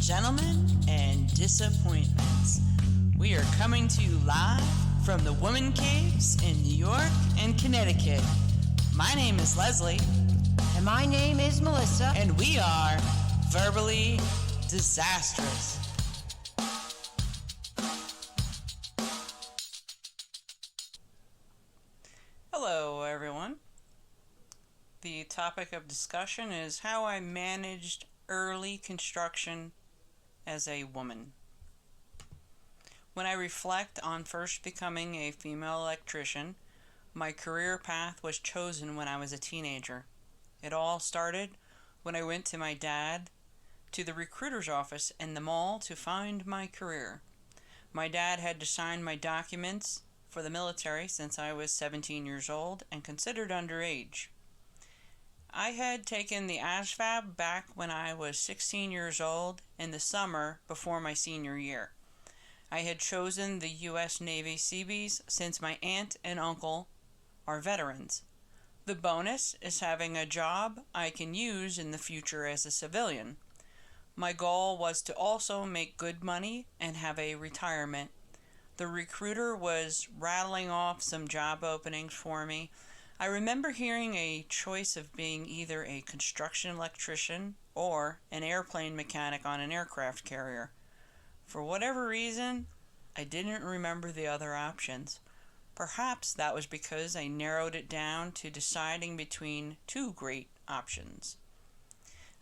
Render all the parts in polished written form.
gentlemen, and disappointments. We are coming to you live from the Woman Caves in New York and Connecticut. My name is Leslie. And my name is Melissa. And we are Verbally Disastrous. Hello, everyone. The topic of discussion is how I managed early construction as a woman. When I reflect on first becoming a female electrician, my career path was chosen when I was a teenager. It all started when I went to my dad to the recruiter's office in the mall to find my career. My dad had to sign my documents for the military since I was 17 years old and considered underage. I had taken the ASVAB back when I was 16 years old in the summer before my senior year. I had chosen the U.S. Navy Seabees since my aunt and uncle are veterans. The bonus is having a job I can use in the future as a civilian. My goal was to also make good money and have a retirement. The recruiter was rattling off some job openings for me. I remember hearing a choice of being either a construction electrician or an airplane mechanic on an aircraft carrier. For whatever reason, I didn't remember the other options. Perhaps that was because I narrowed it down to deciding between two great options.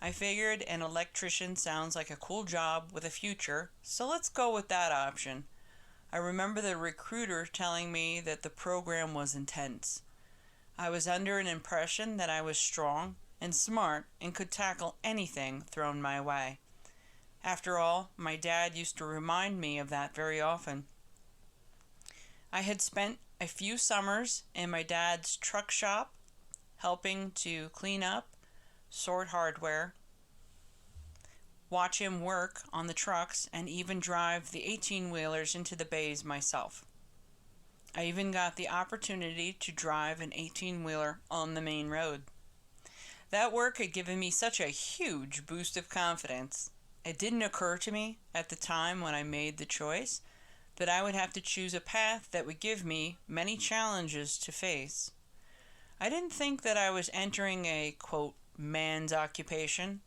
I figured an electrician sounds like a cool job with a future, so let's go with that option. I remember the recruiter telling me that the program was intense. I was under an impression that I was strong and smart and could tackle anything thrown my way. After all, my dad used to remind me of that very often. I had spent a few summers in my dad's truck shop, helping to clean up, sort hardware, watch him work on the trucks, and even drive the 18-wheelers into the bays myself. I even got the opportunity to drive an 18-wheeler on the main road. That work had given me such a huge boost of confidence. It didn't occur to me at the time when I made the choice that I would have to choose a path that would give me many challenges to face. I didn't think that I was entering a, quote, man's occupation.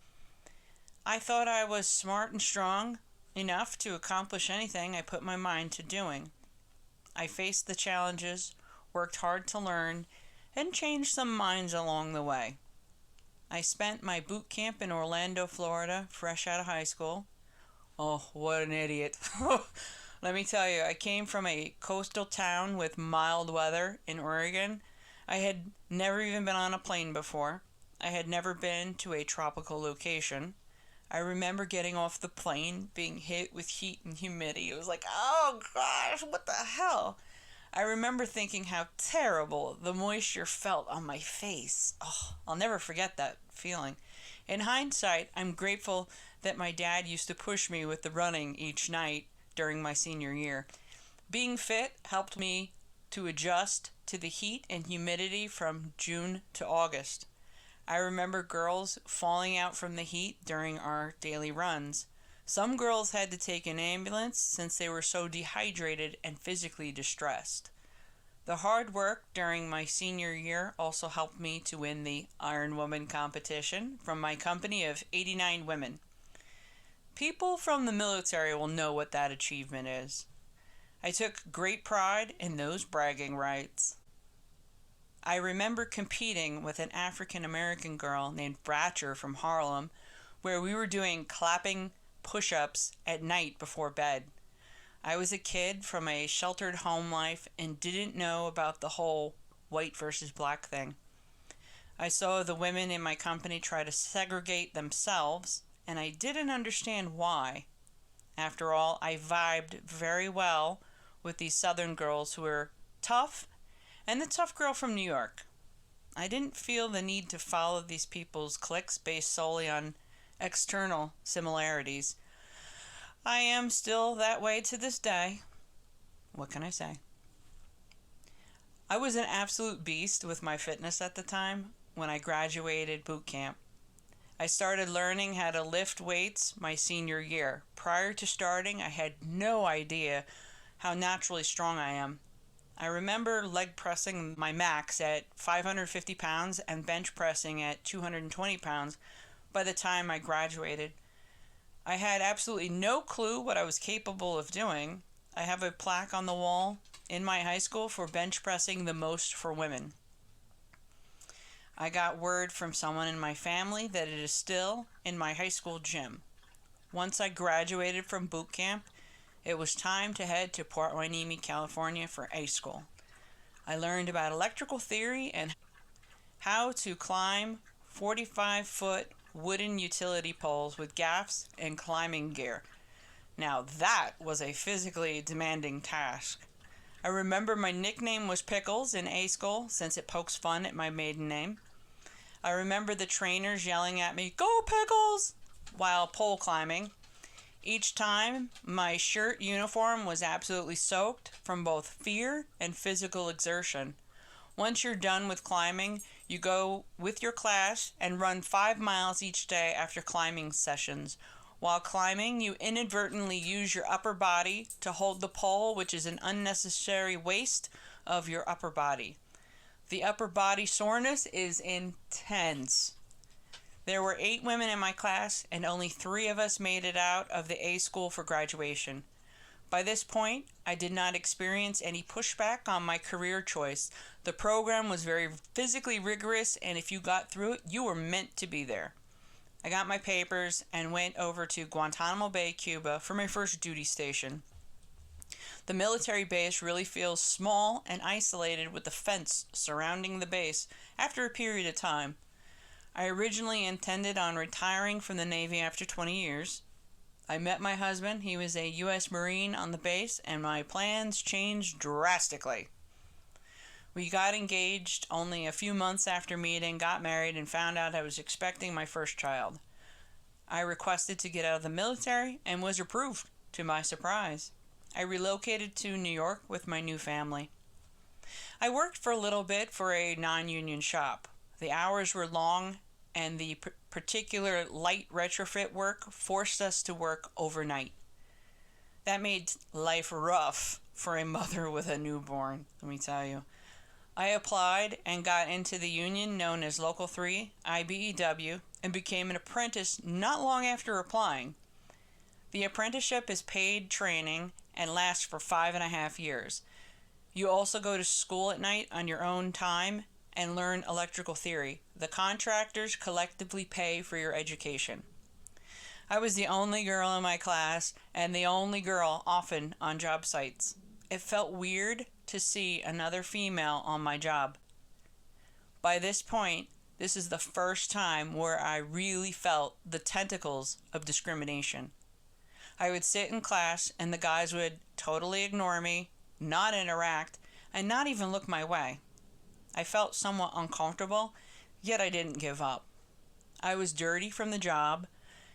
I thought I was smart and strong enough to accomplish anything I put my mind to doing. I faced the challenges, worked hard to learn, and changed some minds along the way. I spent my boot camp in Orlando, Florida, fresh out of high school. Oh, what an idiot. Let me tell you, I came from a coastal town with mild weather in Oregon. I had never even been on a plane before. I had never been to a tropical location. I remember getting off the plane, being hit with heat and humidity. It was like, oh gosh, what the hell? I remember thinking how terrible the moisture felt on my face. Oh, I'll never forget that feeling. In hindsight, I'm grateful that my dad used to push me with the running each night during my senior year. Being fit helped me to adjust to the heat and humidity from June to August. I remember girls falling out from the heat during our daily runs. Some girls had to take an ambulance since they were so dehydrated and physically distressed. The hard work during my senior year also helped me to win the Iron Woman competition from my company of 89 women. People from the military will know what that achievement is. I took great pride in those bragging rights. I remember competing with an African American girl named Bratcher from Harlem, where we were doing clapping push-ups at night before bed. I was a kid from a sheltered home life and didn't know about the whole white versus black thing. I saw the women in my company try to segregate themselves, and I didn't understand why. After all, I vibed very well with these Southern girls who were tough, and the tough girl from New York. I didn't feel the need to follow these people's cliques based solely on external similarities. I am still that way to this day. What can I say? I was an absolute beast with my fitness at the time when I graduated boot camp. I started learning how to lift weights my senior year. Prior to starting, I had no idea how naturally strong I am. I remember leg pressing my max at 550 pounds and bench pressing at 220 pounds by the time I graduated. I had absolutely no clue what I was capable of doing. I have a plaque on the wall in my high school for bench pressing the most for women. I got word from someone in my family that it is still in my high school gym. Once I graduated from boot camp, it was time to head to Port Hueneme, California for A school. I learned about electrical theory and how to climb 45-foot wooden utility poles with gaffs and climbing gear. Now that was a physically demanding task. I remember my nickname was Pickles in A school since it pokes fun at my maiden name. I remember the trainers yelling at me, "Go Pickles!" while pole climbing. Each time, my shirt uniform was absolutely soaked from both fear and physical exertion. Once you're done with climbing, you go with your class and run 5 miles each day after climbing sessions. While climbing, you inadvertently use your upper body to hold the pole, which is an unnecessary waste of your upper body. The upper body soreness is intense. There were 8 women in my class, and only 3 of us made it out of the A school for graduation. By this point, I did not experience any pushback on my career choice. The program was very physically rigorous, and if you got through it, you were meant to be there. I got my papers and went over to Guantanamo Bay, Cuba for my first duty station. The military base really feels small and isolated with the fence surrounding the base after a period of time. I originally intended on retiring from the Navy after 20 years. I met my husband. He was a U.S. Marine on the base, and my plans changed drastically. We got engaged only a few months after meeting, got married, and found out I was expecting my first child. I requested to get out of the military and was approved, to my surprise. I relocated to New York with my new family. I worked for a little bit for a non-union shop. The hours were long, and the particular light retrofit work forced us to work overnight. That made life rough for a mother with a newborn, let me tell you. I applied and got into the union known as Local 3, IBEW, and became an apprentice not long after applying. The apprenticeship is paid training and lasts for 5.5 years. You also go to school at night on your own time and learn electrical theory. The contractors collectively pay for your education. I was the only girl in my class and the only girl often on job sites. It felt weird to see another female on my job. By this point, this is the first time where I really felt the tentacles of discrimination. I would sit in class and the guys would totally ignore me, not interact, and not even look my way. I felt somewhat uncomfortable, yet I didn't give up. I was dirty from the job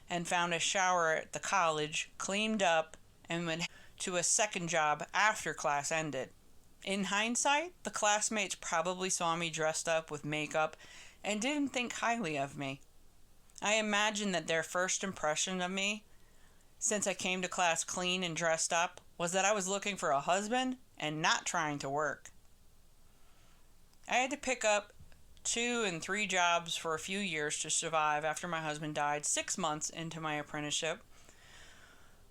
and found a shower at the college, cleaned up, and went to a second job after class ended. In hindsight, the classmates probably saw me dressed up with makeup and didn't think highly of me. I imagine that their first impression of me, since I came to class clean and dressed up, was that I was looking for a husband and not trying to work. I had to pick up 2 and 3 jobs for a few years to survive after my husband died 6 months into my apprenticeship.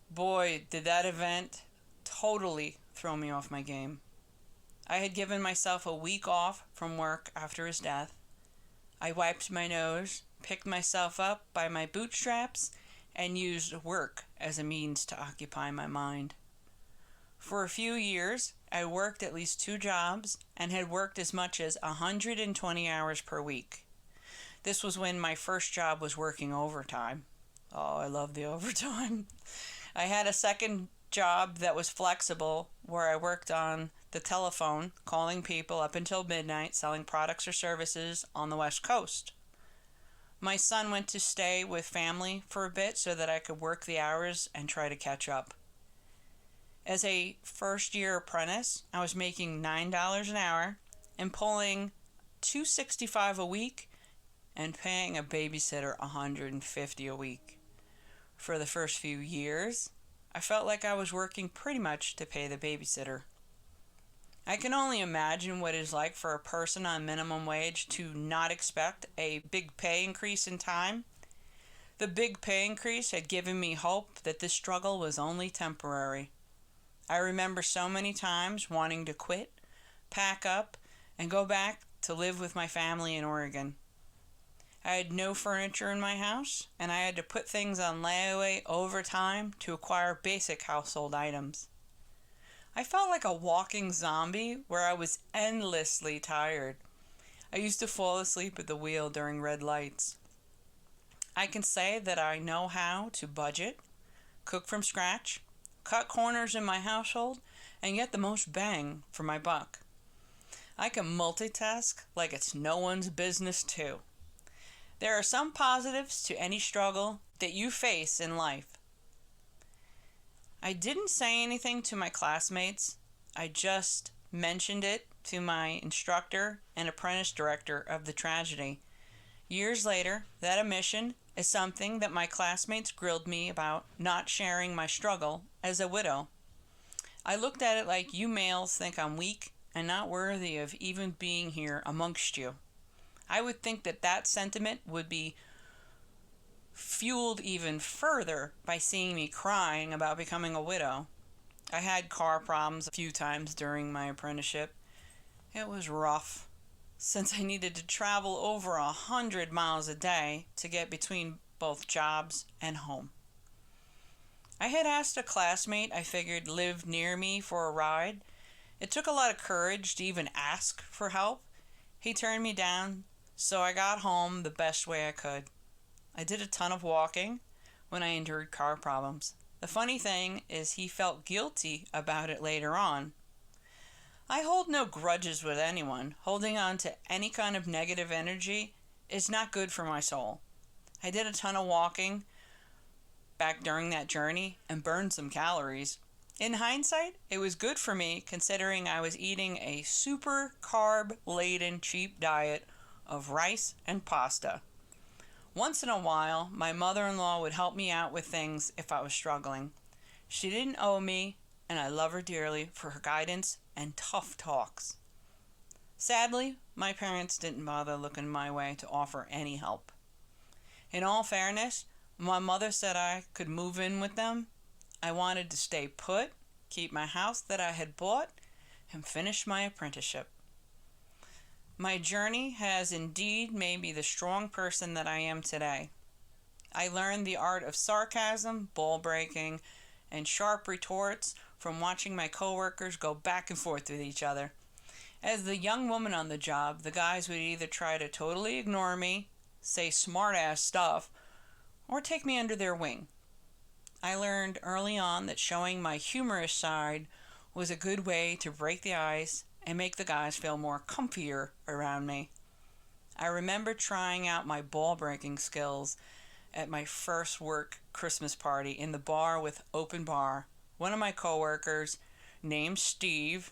Boy, did that event totally throw me off my game. I had given myself a week off from work after his death. I wiped my nose, picked myself up by my bootstraps, and used work as a means to occupy my mind. For a few years, I worked at least 2 jobs and had worked as much as 120 hours per week. This was when my first job was working overtime. Oh, I love the overtime. I had a second job that was flexible where I worked on the telephone, calling people up until midnight, selling products or services on the West Coast. My son went to stay with family for a bit so that I could work the hours and try to catch up. As a first-year apprentice, I was making $9 an hour and pulling $265 a week and paying a babysitter $150 a week. For the first few years, I felt like I was working pretty much to pay the babysitter. I can only imagine what it's like for a person on minimum wage to not expect a big pay increase in time. The big pay increase had given me hope that this struggle was only temporary. I remember so many times wanting to quit, pack up, and go back to live with my family in Oregon. I had no furniture in my house, and I had to put things on layaway over time to acquire basic household items. I felt like a walking zombie where I was endlessly tired. I used to fall asleep at the wheel during red lights. I can say that I know how to budget, cook from scratch, cut corners in my household, and get the most bang for my buck. I can multitask like it's no one's business too. There are some positives to any struggle that you face in life. I didn't say anything to my classmates. I just mentioned it to my instructor and apprentice director of the tragedy. Years later, that omission is something that my classmates grilled me about not sharing my struggle as a widow. I looked at it like you males think I'm weak and not worthy of even being here amongst you. I would think that that sentiment would be fueled even further by seeing me crying about becoming a widow. I had car problems a few times during my apprenticeship. It was rough, since I needed to travel over 100 miles a day to get between both jobs and home. I had asked a classmate I figured lived near me for a ride. It took a lot of courage to even ask for help. He turned me down, so I got home the best way I could. I did a ton of walking when I endured car problems. The funny thing is he felt guilty about it later on. I hold no grudges with anyone. Holding on to any kind of negative energy is not good for my soul. I did a ton of walking back during that journey and burned some calories. In hindsight, it was good for me considering I was eating a super carb-laden cheap diet of rice and pasta. Once in a while, my mother-in-law would help me out with things if I was struggling. She didn't owe me, and I love her dearly for her guidance and tough talks. Sadly, my parents didn't bother looking my way to offer any help. In all fairness, my mother said I could move in with them. I wanted to stay put, keep my house that I had bought, and finish my apprenticeship. My journey has indeed made me the strong person that I am today. I learned the art of sarcasm, ball breaking, and sharp retorts from watching my coworkers go back and forth with each other. As the young woman on the job, the guys would either try to totally ignore me, say smart-ass stuff, or take me under their wing. I learned early on that showing my humorous side was a good way to break the ice and make the guys feel more comfier around me. I remember trying out my ball breaking skills at my first work Christmas party in the bar with open bar. One of my coworkers, named Steve,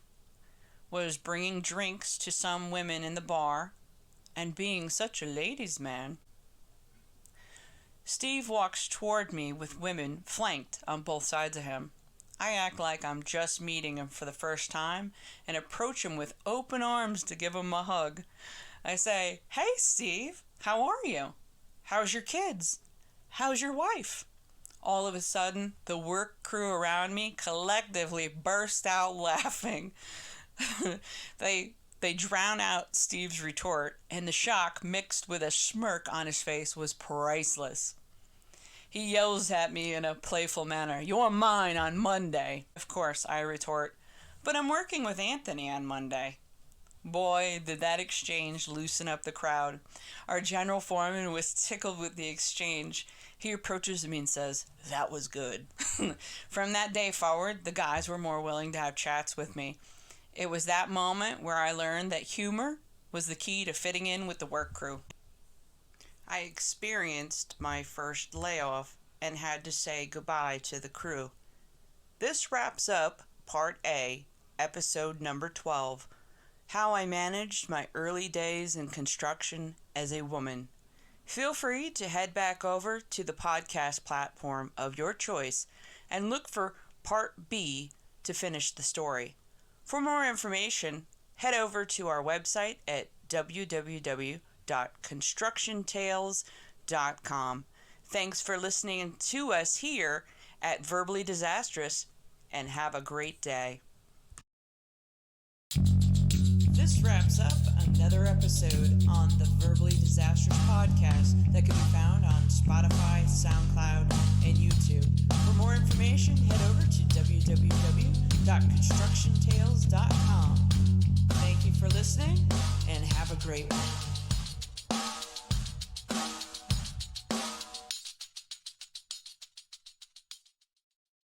was bringing drinks to some women in the bar, and being such a ladies' man, Steve walks toward me with women flanked on both sides of him. I act like I'm just meeting him for the first time and approach him with open arms to give him a hug. I say, "Hey, Steve, how are you? How's your kids? How's your wife?" All of a sudden, the work crew around me collectively burst out laughing. They drown out Steve's retort, and the shock mixed with a smirk on his face was priceless. He yells at me in a playful manner, "You're mine on Monday." Of course, I retort, "But I'm working with Anthony on Monday." Boy, did that exchange loosen up the crowd. Our general foreman was tickled with the exchange. He approaches me and says, "That was good." From that day forward, the guys were more willing to have chats with me. It was that moment where I learned that humor was the key to fitting in with the work crew. I experienced my first layoff and had to say goodbye to the crew. This wraps up Part A, Episode number 12, How I Managed My Early Days in Construction as a Woman. Feel free to head back over to the podcast platform of your choice and look for Part B to finish the story. For more information, head over to our website at www.constructiontales.com. Thanks for listening to us here at Verbally Disastrous, and have a great day. This wraps up another episode on the Verbally Disastrous podcast that can be found on Spotify, SoundCloud, and YouTube. For more information, head over to www.constructiontales.com. Thank you for listening, and have a great one.